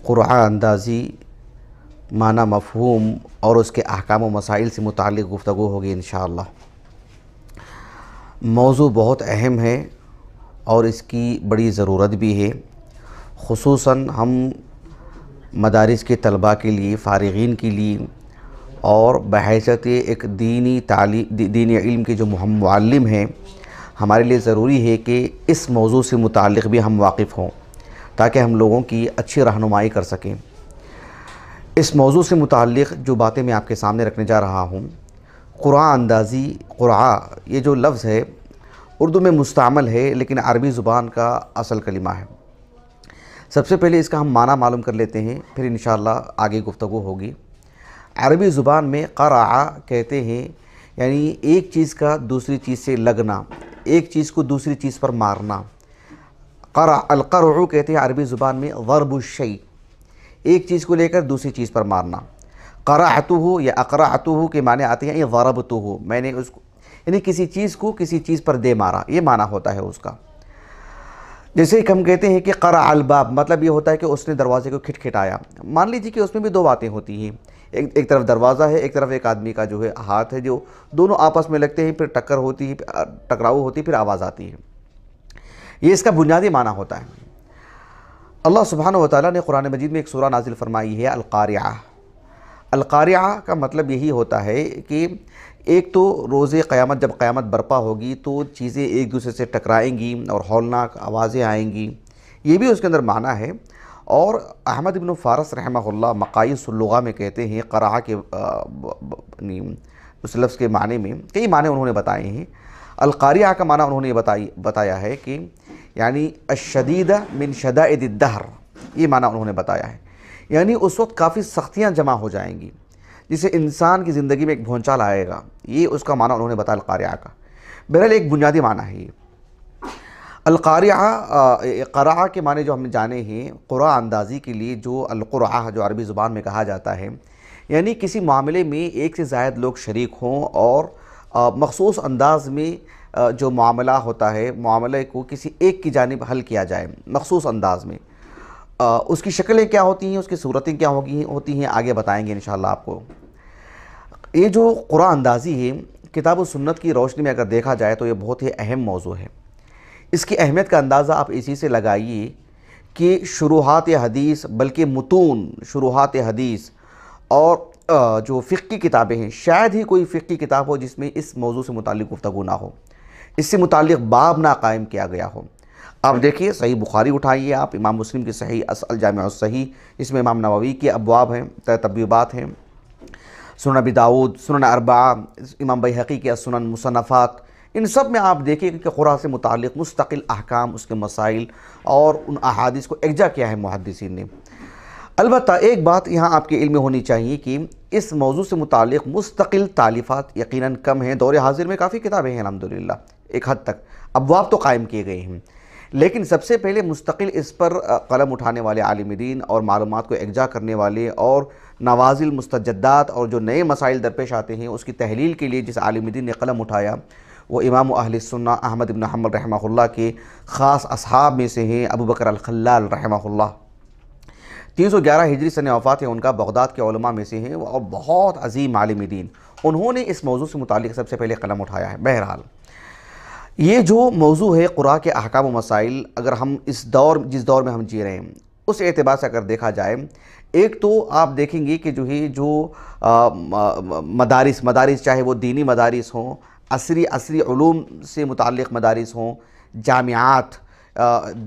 قرآن اندازی معنی مفہوم اور اس کے احکام و مسائل سے متعلق گفتگو ہوگی انشاءاللہ۔ موضوع بہت اہم ہے اور اس کی بڑی ضرورت بھی ہے، خصوصاً ہم مدارس کے طلباء کے لیے، فارغین کے لیے، اور بحیثیت ایک دینی علم کے جو معلم ہیں، ہمارے لیے ضروری ہے کہ اس موضوع سے متعلق بھی ہم واقف ہوں تاکہ ہم لوگوں کی اچھی رہنمائی کر سکیں۔ اس موضوع سے متعلق جو باتیں میں آپ کے سامنے رکھنے جا رہا ہوں، قرآن اندازی، یہ جو لفظ ہے اردو میں مستعمل ہے لیکن عربی زبان کا اصل کلمہ ہے۔ سب سے پہلے اس کا ہم معنی معلوم کر لیتے ہیں، پھر انشاءاللہ آگے گفتگو ہوگی۔ عربی زبان میں قرع کہتے ہیں، یعنی ایک چیز کا دوسری چیز سے لگنا، ایک چیز کو دوسری چیز پر مارنا۔ القرع کہتے ہیں عربی زبان میں ضرب الشیء، ایک چیز کو لے کر دوسری چیز پر مارنا۔ قرعتہ یا اقرعتہ کے معنی آتے ہیں یہ ضربتہ، میں نے اس کو، یعنی کسی چیز کو کسی چیز پر دے مارا، یہ معنی ہوتا ہے اس کا۔ جیسے کہ ہم کہتے ہیں کہ قرع الباب، مطلب یہ ہوتا ہے کہ اس نے دروازے کو کھٹکھٹایا۔ مان لیجیے کہ اس میں بھی دو باتیں ہوتی ہیں، ایک طرف دروازہ ہے، ایک طرف ایک آدمی کا جو ہے ہاتھ ہے، جو دونوں آپس میں لگتے ہیں، پھر ٹکر ہوتی ہے، ٹکراؤ ہوتی ہے، پھر آواز آتی ہے۔ یہ اس کا بنیادی معنی ہوتا ہے۔ اللہ سبحانہ وتعالیٰ نے قرآن مجید میں ایک سورہ نازل فرمائی ہے القاریعہ۔ القاریعہ کا مطلب یہی ہوتا ہے کہ ایک تو روز قیامت، جب قیامت برپا ہوگی تو چیزیں ایک دوسرے سے ٹکرائیں گی اور ہولناک آوازیں آئیں گی، یہ بھی اس کے اندر معنی ہے۔ اور احمد بن فارس رحمہ اللہ مقایس اللغہ میں کہتے ہیں قرع کے اس لفظ کے معنی میں کئی معنی انہوں نے بتائے ہیں۔ القاریعہ کا معنی انہوں نے بتایا ہے کہ یعنی الشدید من شدائد الدہر، یہ معنی انہوں نے بتایا ہے، یعنی اس وقت کافی سختیاں جمع ہو جائیں گی جسے انسان کی زندگی میں ایک بھونچال آئے گا، یہ اس کا معنی انہوں نے بتایا القاریعہ کا۔ بہرحال ایک بنیادی معنی ہے یہ القاریعہ۔ قرع کے معنی جو ہم نے جانے ہیں، قرآن اندازی کے لیے جو القرعہ جو عربی زبان میں کہا جاتا ہے، یعنی کسی معاملے میں ایک سے زائد لوگ شریک ہوں اور مخصوص انداز میں جو معاملہ ہوتا ہے، معاملے کو کسی ایک کی جانب حل کیا جائے مخصوص انداز میں۔ اس کی شکلیں کیا ہوتی ہیں، اس کی صورتیں کیا ہوتی ہیں، آگے بتائیں گے انشاءاللہ آپ کو۔ یہ جو قرآن اندازی ہے، کتاب و سنت کی روشنی میں اگر دیکھا جائے تو یہ بہت ہی اہم موضوع ہے۔ اس کی اہمیت کا اندازہ آپ اسی سے لگائیے کہ شروحات حدیث، بلکہ متون شروحات حدیث اور جو فقہی کتابیں ہیں، شاید ہی کوئی فقہی کتاب ہو جس میں اس موضوع سے متعلق گفتگو نہ ہو، اس سے متعلق باب نہ قائم کیا گیا ہو۔ آپ دیکھیے صحیح بخاری اٹھائیے، آپ امام مسلم کی صحیح الجامع الصحیح، اس میں امام نووی کے ابواب ہیں، تبویبات ہیں، سنن ابی داؤد، سنن اربعہ، امام بیہقی کے سنن مصنفات، ان سب میں آپ دیکھیں کہ قرآن سے متعلق مستقل احکام، اس کے مسائل اور ان احادیث کو یکجا کیا ہے محدثین نے۔ البتہ ایک بات یہاں آپ کے علم میں ہونی چاہیے کہ اس موضوع سے متعلق مستقل تالیفات یقیناً کم ہیں۔ دور حاضر میں کافی کتابیں ہیں الحمدللہ، ایک حد تک ابواب تو قائم کیے گئے ہیں، لیکن سب سے پہلے مستقل اس پر قلم اٹھانے والے عالم دین اور معلومات کو یکجا کرنے والے اور نوازل مستجدات اور جو نئے مسائل درپیش آتے ہیں اس کی تحلیل کے لیے جس عالم دین نے قلم اٹھایا وہ امام اہل سنہ احمد بن حنبل رحمہ اللہ کے خاص اصحاب میں سے ہیں، ابو بکر الخلال رحمہ اللہ۔ 311 ہجری سن وفات ہے ان کا، بغداد کے علماء میں سے ہیں اور بہت عظیم عالم دین، انہوں نے اس موضوع سے متعلق سب سے پہلے قلم اٹھایا ہے۔ بہرحال یہ جو موضوع ہے قرآن کے احکام و مسائل، اگر ہم جس دور میں ہم جی رہے ہیں اس اعتبار سے اگر دیکھا جائے، ایک تو آپ دیکھیں گے کہ جو مدارس چاہے وہ دینی مدارس ہوں، عصری علوم سے متعلق مدارس ہوں، جامعات،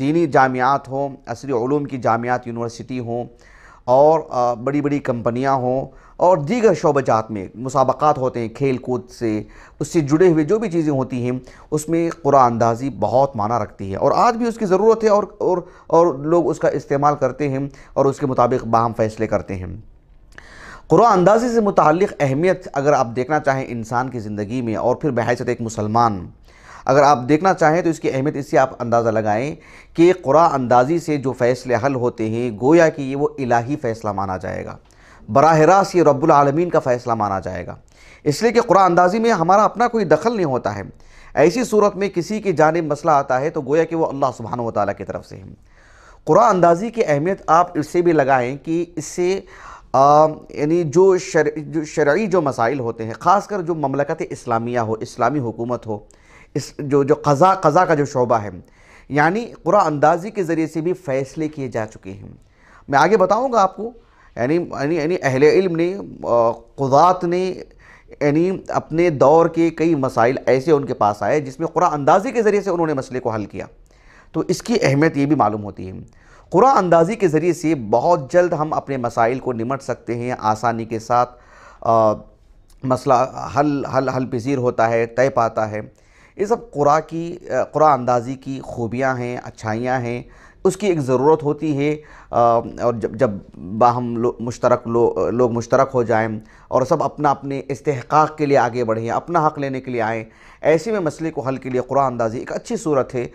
دینی جامعات ہوں، عصری علوم کی جامعات، یونیورسٹی ہوں، اور بڑی بڑی کمپنیاں ہوں، اور دیگر شعبہ جات میں مسابقات ہوتے ہیں کھیل کود سے، اس سے جڑے ہوئے جو بھی چیزیں ہوتی ہیں اس میں قرآن اندازی بہت معنی رکھتی ہے، اور آج بھی اس کی ضرورت ہے، اور لوگ اس کا استعمال کرتے ہیں اور اس کے مطابق باہم فیصلے کرتے ہیں۔ قرآن اندازی سے متعلق اہمیت اگر آپ دیکھنا چاہیں انسان کی زندگی میں، اور پھر بحیثیت ایک مسلمان اگر آپ دیکھنا چاہیں تو اس کی اہمیت اس سے آپ اندازہ لگائیں کہ قرآن اندازی سے جو فیصلے حل ہوتے ہیں گویا کہ یہ وہ الہی فیصلہ مانا جائے گا، براہ راست یہ رب العالمین کا فیصلہ مانا جائے گا، اس لیے کہ قرآن اندازی میں ہمارا اپنا کوئی دخل نہیں ہوتا ہے۔ ایسی صورت میں کسی کی جانب مسئلہ آتا ہے تو گویا کہ وہ اللہ سبحانہ وتعالیٰ کی طرف سے ہے۔ قرآن اندازی کی اہمیت آپ اس سے بھی لگائیں کہ اس سے یعنی جو شرعی جو مسائل ہوتے ہیں، خاص کر جو مملکت اسلامیہ ہو، اسلامی حکومت ہو، جو قضا کا جو شعبہ ہے، یعنی قرآن اندازی کے ذریعے سے بھی فیصلے کیے جا چکے ہیں۔ میں آگے بتاؤں گا آپ کو، یعنی اہل علم نے، قضات نے، یعنی اپنے دور کے کئی مسائل ایسے ان کے پاس آئے جس میں قرآن اندازی کے ذریعے سے انہوں نے مسئلے کو حل کیا، تو اس کی اہمیت یہ بھی معلوم ہوتی ہے۔ قرآن اندازی کے ذریعے سے بہت جلد ہم اپنے مسائل کو نمٹ سکتے ہیں، آسانی کے ساتھ مسئلہ حل پذیر ہوتا ہے، طے پاتا ہے۔ یہ سب قرآن اندازی کی خوبیاں ہیں، اچھائیاں ہیں، اس کی ایک ضرورت ہوتی ہے، اور جب باہم لوگ مشترک ہو جائیں اور سب اپنے استحقاق کے لیے آگے بڑھیں، اپنا حق لینے کے لیے آئیں، ایسے میں مسئلے کو حل کے لیے قرآن اندازی ایک اچھی صورت ہے۔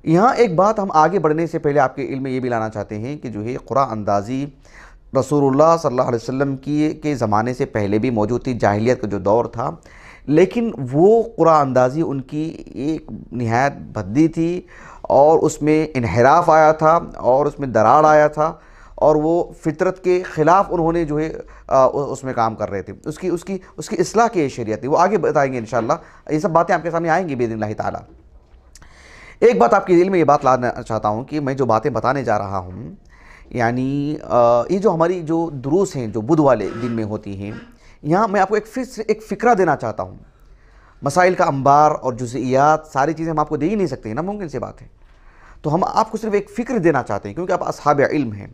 یہاں ایک بات ہم آگے بڑھنے سے پہلے آپ کے علم میں یہ بھی لانا چاہتے ہیں کہ جو ہے قرآن اندازی رسول اللہ صلی اللہ علیہ وسلم کے زمانے سے پہلے بھی موجود تھی، جاہلیت کا جو دور تھا، لیکن وہ قرآن اندازی ان کی ایک نہایت بھدی تھی، اور اس میں انحراف آیا تھا، اور اس میں دراڑ آیا تھا، اور وہ فطرت کے خلاف انہوں نے جو ہے اس میں کام کر رہے تھے۔ اس کی اصلاح کی شریعت تھی، وہ آگے بتائیں گے انشاءاللہ، یہ سب باتیں آپ کے سامنے آئیں گی باذن اللہ تعالیٰ۔ ایک بات آپ کے دل میں یہ بات لانا چاہتا ہوں کہ میں جو باتیں بتانے جا رہا ہوں، یعنی یہ جو ہماری جو دروس ہیں جو بدھ والے دن میں ہوتی ہیں، یہاں میں آپ کو ایک فکرہ دینا چاہتا ہوں۔ مسائل کا انبار اور جزئیات ساری چیزیں ہم آپ کو دے ہی نہیں سکتے ہیں، ناممکن سی بات ہے، تو ہم آپ کو صرف ایک فکر دینا چاہتے ہیں، کیونکہ آپ اصحاب علم ہیں،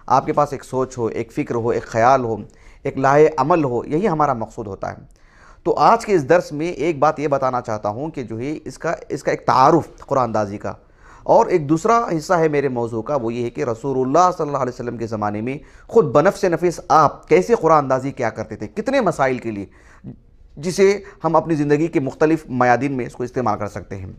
آپ کے پاس ایک سوچ ہو، ایک فکر ہو، ایک خیال ہو، ایک لاہے عمل ہو، یہی ہمارا مقصود ہوتا ہے۔ تو آج کے اس درس میں ایک بات یہ بتانا چاہتا ہوں کہ جو ہے اس کا ایک تعارف قرآن اندازی کا، اور ایک دوسرا حصہ ہے میرے موضوع کا، وہ یہ ہے کہ رسول اللہ صلی اللہ علیہ وسلم کے زمانے میں خود بنفس نفس آپ کیسے قرآن اندازی کیا کرتے تھے، کتنے مسائل کے لیے، جسے ہم اپنی زندگی کے مختلف میادین میں اس کو استعمال کر سکتے ہیں۔